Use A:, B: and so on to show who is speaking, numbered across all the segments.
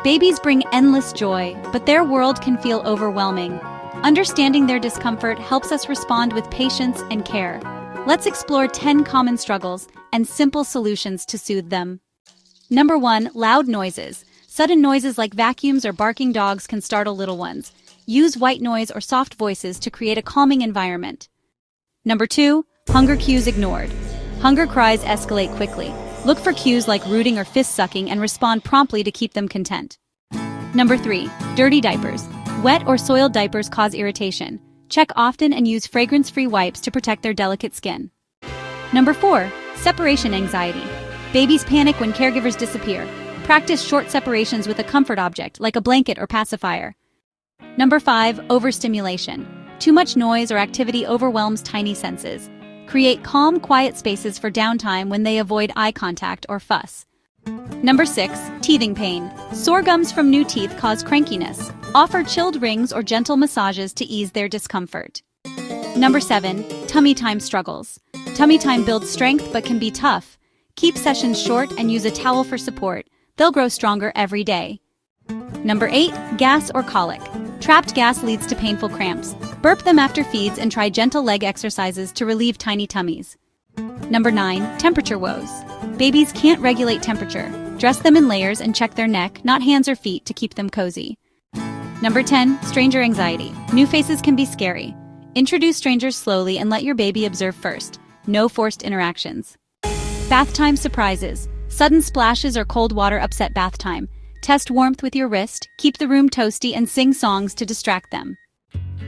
A: Babies bring endless joy, but their world can feel overwhelming. Understanding their discomfort helps us respond with patience and care. Let's explore 10 common struggles and simple solutions to soothe them. Number 1. Loud noises. Sudden noises like vacuums or barking dogs can startle little ones. Use white noise or soft voices to create a calming environment. Number 2. Hunger cues ignored. Hunger cries escalate quickly. Look for cues like rooting or fist-sucking and respond promptly to keep them content. Number 3. Dirty diapers. Wet or soiled diapers cause irritation. Check often and use fragrance-free wipes to protect their delicate skin. Number 4. Separation anxiety. Babies panic when caregivers disappear. Practice short separations with a comfort object like a blanket or pacifier. Number 5. Overstimulation. Too much noise or activity overwhelms tiny senses. Create calm, quiet spaces for downtime when they avoid eye contact or fuss. Number 6. Teething pain. Sore gums from new teeth cause crankiness. Offer chilled rings or gentle massages to ease their discomfort. Number 7. Tummy time struggles. Tummy time builds strength but can be tough. Keep sessions short and use a towel for support. They'll grow stronger every day. Number 8. Gas or colic. Trapped gas leads to painful cramps. Burp them after feeds and try gentle leg exercises to relieve tiny tummies. Number 9. Temperature woes. Babies can't regulate temperature. Dress them in layers and check their neck, not hands or feet, to keep them cozy. Number 10. Stranger anxiety. New faces can be scary. Introduce strangers slowly and let your baby observe first. No forced interactions. Bath time surprises. Sudden splashes or cold water upset bath time. Test warmth with your wrist, keep the room toasty, and sing songs to distract them.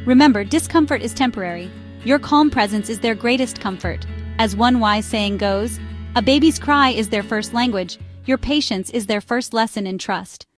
A: Remember, discomfort is temporary. Your calm presence is their greatest comfort. As one wise saying goes, a baby's cry is their first language. Your patience is their first lesson in trust.